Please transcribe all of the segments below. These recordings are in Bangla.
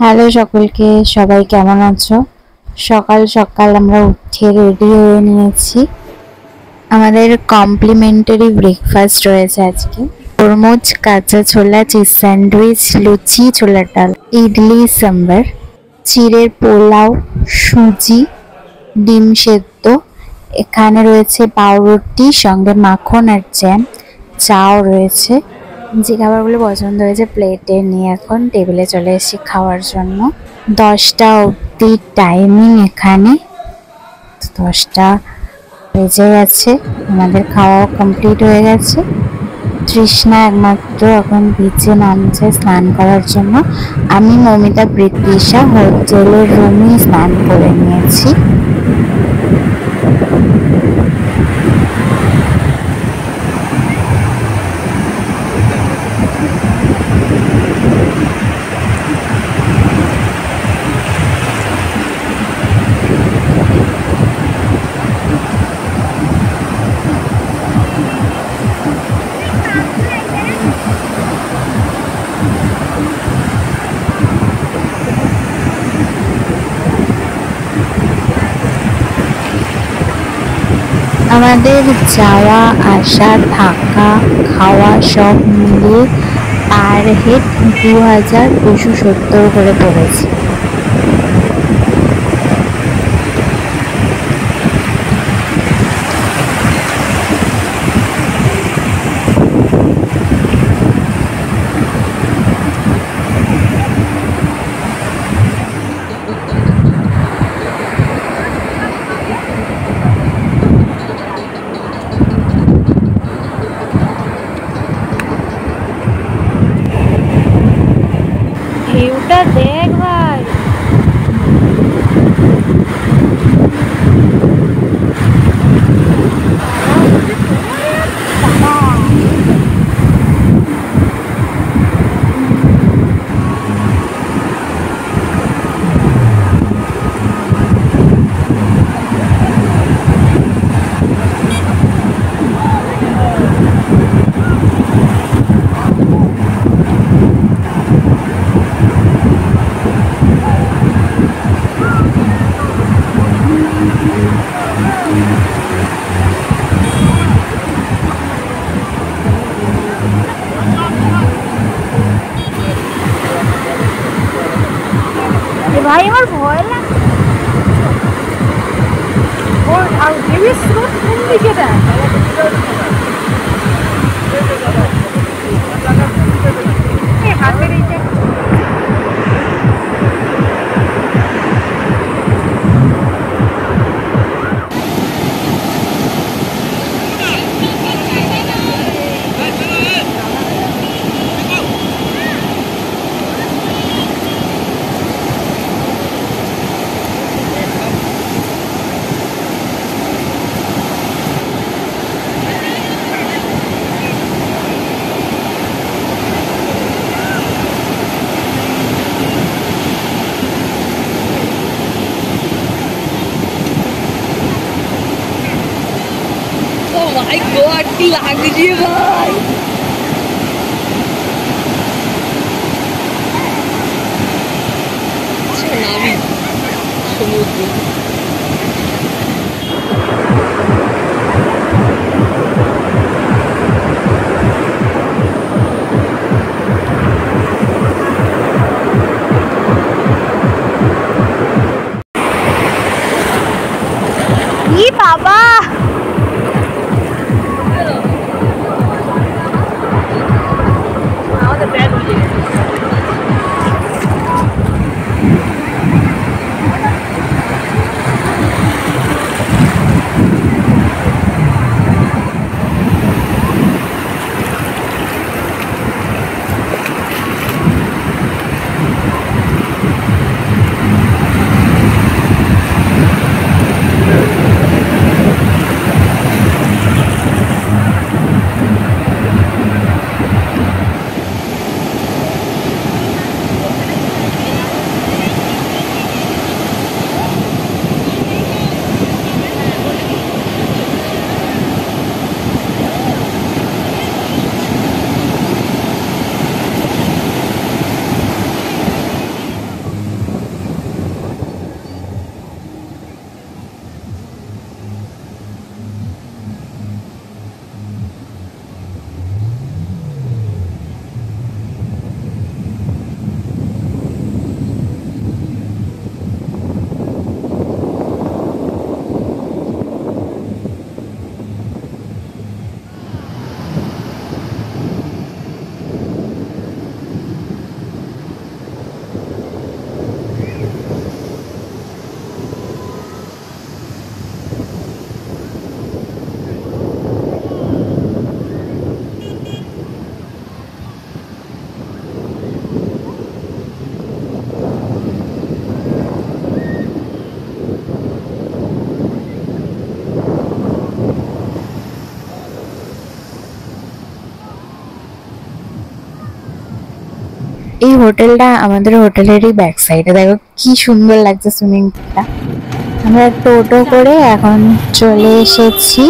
হ্যালো সকলকে, সবাই কেমন আছো? সকাল সকাল আমরা উঠে রেডি হয়ে নিয়েছি। আমাদের কমপ্লিমেন্টারি ব্রেকফাস্ট রয়েছে আজকে। তরমুজ, কাঁচা ছোলা, চিজ স্যান্ডউইচ, লুচি, ছোলার ডাল, ইডলি, সাম্বার, চিড়ের পোলাও, সুজি, ডিম সেদ্ধ। এখানে রয়েছে পাউরুটি, সঙ্গে মাখন আর জ্যাম। চাও রয়েছে। যে খাবারগুলো পছন্দ হয়েছে প্লেটে নিয়ে এখন টেবিলে চলে এসেছি খাওয়ার জন্য। 10টা অবধি টাইমিং এখানে। 10টা বেজে গেছে, আমাদের খাওয়াও কমপ্লিট হয়ে গেছে। তৃষ্ণা একমাত্র এখন ভিজে নামছে স্নান করার জন্য। আমি মমিতা প্রীতিশা হোটেলের রুমে স্নান করে নিয়েছি। আমাদের যাওয়া আসা থাকা খাওয়া সব মিলিয়ে পার হেড 2270 করে পড়েছে। ভিউটা দেখ ভাই। ভাই আমার ভয় লাগছে। আর দেবীর স্রোত কোন দিকে দেয়? হাতের এইটা भाई गॉड की लाग दीजिए भाई। सुनामी समुद्र ই বাবা। হোটেলটা আমাদের হোটেলেরই ব্যাক সাইডে, দেখো কি সুন্দর লাগছে সুইমিং পুলটা। আমরা টোটো করে এখন চলে এসেছি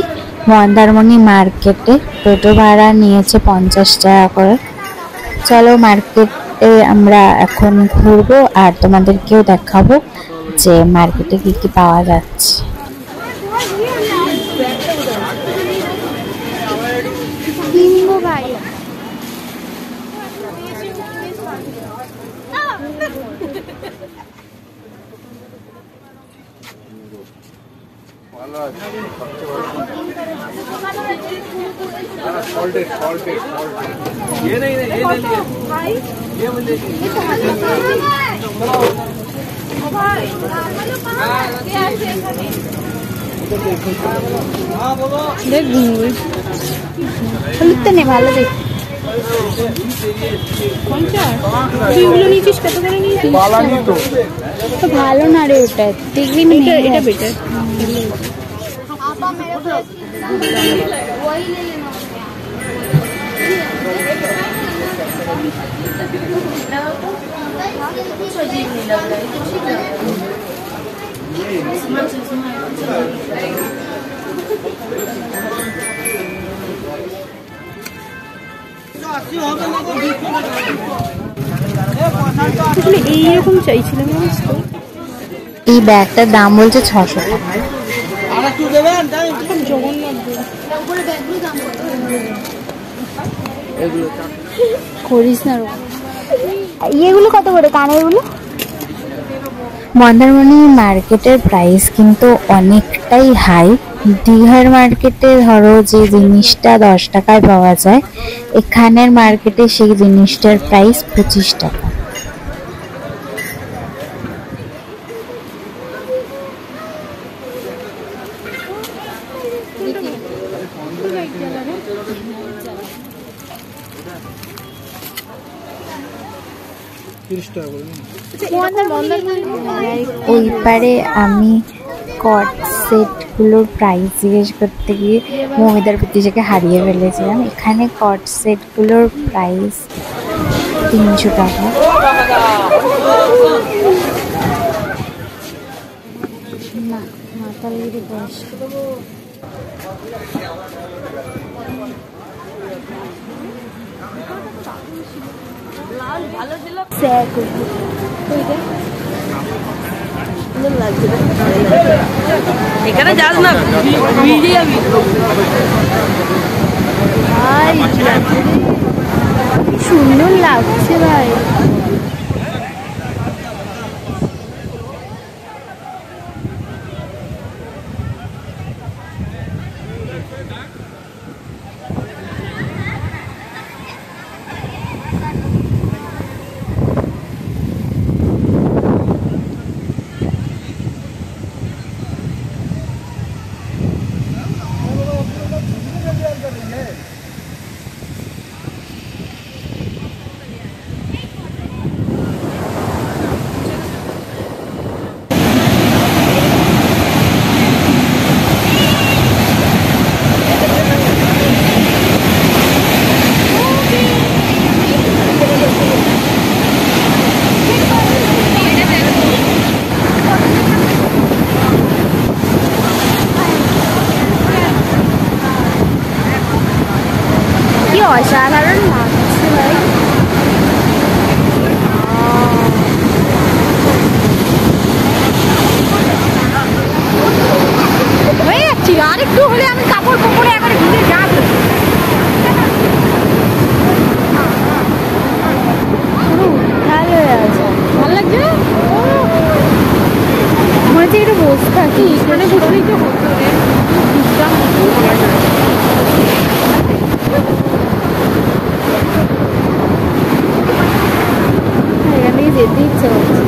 মন্দারমণি মার্কেটে। টোটো ভাড়া নিয়েছে 50 টাকা করে। চলো মার্কেটে আমরা এখন ঘুরবো আর তোমাদেরকেও দেখাবো যে মার্কেটে কি কি পাওয়া যাচ্ছে। হলুদটা নে, ভালো দেখ। ভালো না রে, ওটা দেখবি এটা বেটার। এইরকম চাইছিলাম। এই ব্যাগটার দাম বলছে 600 টাকা। করিস না, ইয়েগুলো কত করে কানের গুলো? মন্দারমণি মার্কেটের প্রাইস কিন্তু অনেকটাই হাই। দীঘার মার্কেটে ধরো যে জিনিসটা 10 টাকায় পাওয়া যায়, এখানের মার্কেটে সেই জিনিসটার প্রাইস 25 টাকা। ওই পারে আমি কট সেটগুলোর প্রাইস জিজ্ঞেস করতে গিয়ে মমিদার প্রতিজাকে হারিয়ে ফেলেছিলাম। এখানে কট সেটগুলোর প্রাইস 300 টাকা। না, মাতালগিরি বস। এখানে যাস না, ভিজে যাবি। সুন্দর লাগছে ভাই। অসাধারণ লাগছে ভাই। হয়ে যাচ্ছি, আর একটু হলে আমি কাপড় পরে একবার ঘুরে যাবো। ভালো আছে, ভালো লাগছে। মনে হচ্ছে একটু বসে থাকি, এখানে বসলেই তো হতো রে। যেতে ইচ্ছে হচ্ছে।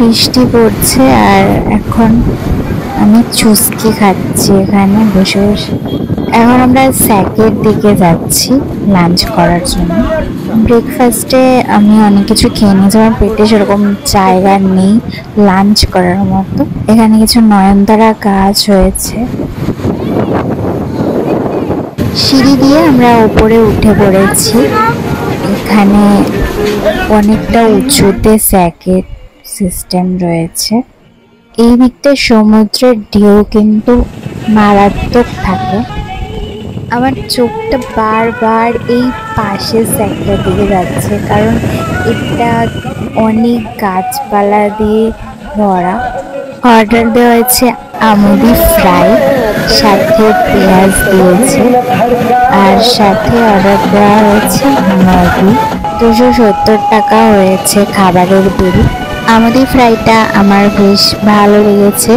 বৃষ্টি পড়ছে আর এখন আমি চুস্কি খাচ্ছি এখানে বসে বসে। এখন আমরা স্যাকের দিকে যাচ্ছি লাঞ্চ করার জন্য। ব্রেকফাস্টে আমি অনেক কিছু খেয়ে নিয়েছি, আমার পেটে সেরকম জায়গা নেই লাঞ্চ করার মতো। এখানে কিছু নয়নতারা গাছ হয়েছে। সিঁড়ি দিয়ে আমরা উপরে উঠে পড়েছি। এখানে অনেকটা উঁচুতে স্যাকের সিস্টেম রয়েছে। এই দিকটা সমুদ্রের ঢেউ কিন্তু মারাত্মক থাকে। আমার চোখটা বারবার এই পাশের স্যাকটার দিকে যাচ্ছে, কারণ এটা অনেক গাছপালা দিয়ে ভরা। অর্ডার দেওয়া হয়েছে আমুদি ফ্রাই, সাথে পেঁয়াজ দিয়েছে, আর সাথে অর্ডার দেওয়া হয়েছে ম্যাগি। 270 টাকা হয়েছে খাবারের বিল। আমুদি ফ্রাইটা আমার বেশ ভালো লেগেছে,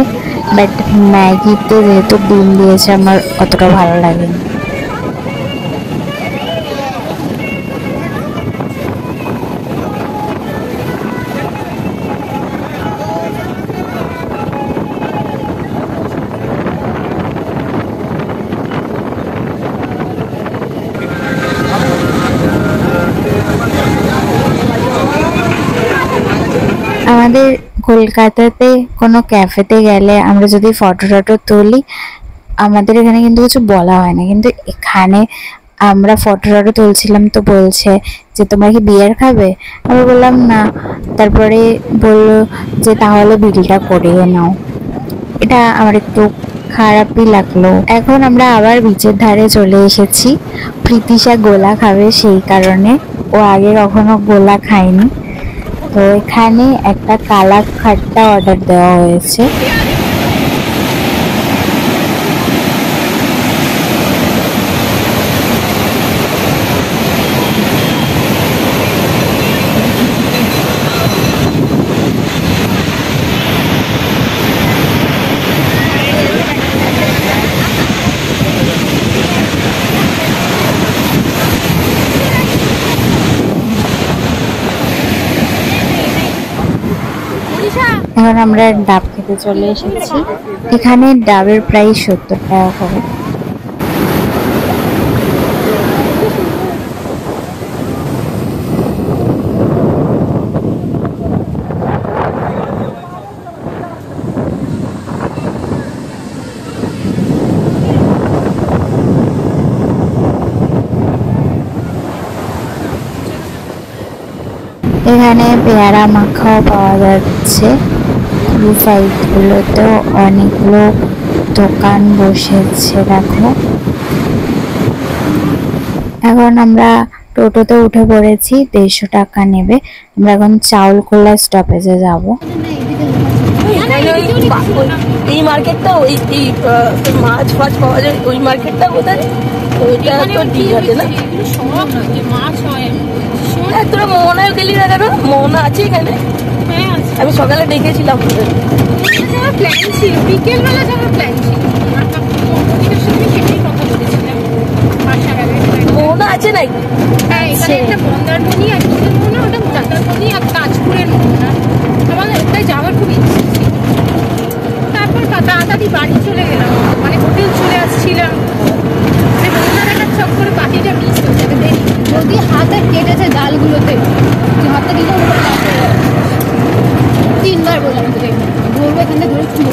বাট ম্যাগিতে যেহেতু ডিম দিয়েছে আমার অতটা ভালো লাগেনি। আমাদের কলকাতাতে কোনো ক্যাফেতে গেলে আমরা যদি ফটো তুলি, আমাদের এখানে কিন্তু কিছু বলা হয় না, কিন্তু এখানে আমরা ফটো তুলছিলাম তো বলছে যে তোমরা কি বিয়ার খাবে, আমি বললাম না। তারপরে বললো যে তাহলে বিলটা করিয়ে নাও। এটা আমার একটু খারাপই লাগলো। এখন আমরা আবার বিচের ধারে চলে এসেছি। প্রীতিশা গোলা খাবে, সেই কারণে ও আগে কখনো গোলা খায়নি। তো এখানে একটা কালা খাট্টা অর্ডার দেওয়া হয়েছে। এখন আমরা ডাব খেতে চলে এসেছি। এখানে ডাবের প্রাইস 70 টাকা করে। এখানে পেয়ারা মাখাও পাওয়া যাচ্ছে। এই সাইডগুলোতেও অনেকগুলো দোকান বসেছে দেখো। এখন আমরা টোটোতে উঠে পড়েছি, 150 টাকা নেবে। আমরা এখন চাউলখোলা স্টপেজে যাব। এই মার্কেটটা ওই মাছ ফাছ পাওয়া যায়, ওই মার্কেটটা কোথায়? ওইটা তো দীঘাতে না? তোরা মোহনায় গেলি না কেন? মোহনা আছে এখানে? আমি সকালে দেখেছিলাম। প্ল্যান ছিল বিকেলবেলা যাওয়ার প্ল্যান ছিল, মোহনা আছে নাই? হ্যাঁ, এখানে একটা মন্দারমণি আর কিসের মোহনা, ওটা মন্দারমণি আর তাজপুরের মোহনা। আমাদের ওটাই যাওয়ার খুব ইচ্ছে ছিল। তারপর তাড়াতাড়ি বাড়ি চলে গেলাম, মানে হোটেল চলে আসছিলাম। মোহনা দেখার চক করে বাকিটা মিস হয়ে যাবে। দেরি যদি হাতে কেটেছে ডালগুলোতে, হাতে দিলে 3বার বললাম তোকে ধরবো, এখান থেকে ধরে ছুঁড়ে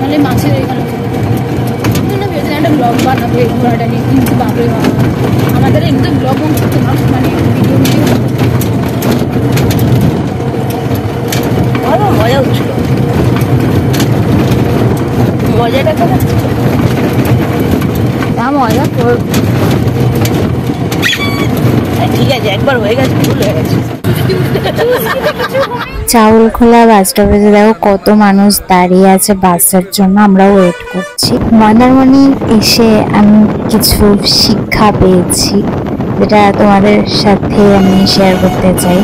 নাহলে মাছের এখানে ভেবেছিলাম একটা ব্লগ বানাবো এই ঘোরাটা নিয়ে, কিন্তু বাপরে বাবা আমাদের একদম ব্লগ করতে না, মানে ভিডিও ভালো মজা হচ্ছিল। মজাটা কেমন? মজা করব। ঠিক আছে, একবার হয়ে গেছে, ভুল হয়ে গেছে। চাউলখোলা বাস স্টপেজে দেখো কত মানুষ দাঁড়িয়ে আছে বাসের জন্য, আমরা ওয়েট করছি। মন্দারমণি এসে আমি কিছু শিক্ষা পেয়েছি, যেটা তোমাদের সাথে আমি শেয়ার করতে চাই।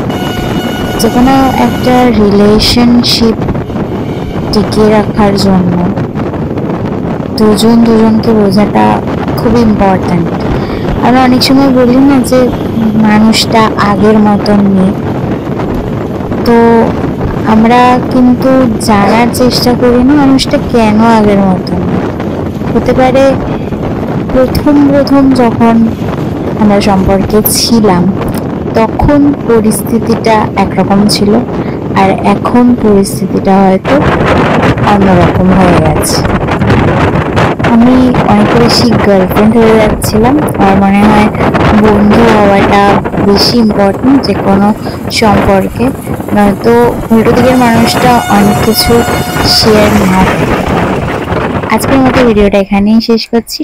যে কোনো একটা রিলেশনশিপ টিকিয়ে রাখার জন্য দুজনকে বোঝাটা খুব ইম্পর্ট্যান্ট। আমরা অনেক সময় বলি না যে মানুষটা আগের মতন নেই, তো আমরা কিন্তু জানার চেষ্টা করি না মানুষটা কেন আগের মতো হতে পারে। প্রথম যখন আমরা সম্পর্কে ছিলাম তখন পরিস্থিতিটা একরকম ছিল, আর এখন পরিস্থিতিটা হয়তো অন্যরকম হয়ে গেছে। আমি অনেক বেশি গার্লফ্রেন্ড হয়ে যাচ্ছিলাম। আমার মনে হয় বন্ধু হওয়াটা বেশি ইম্পর্টেন্ট যে কোনো সম্পর্কে, নয়তো উল্টো দিকের মানুষটা অনেক কিছু শেয়ার না করে। আজকের মতো ভিডিওটা এখানেই শেষ করছি।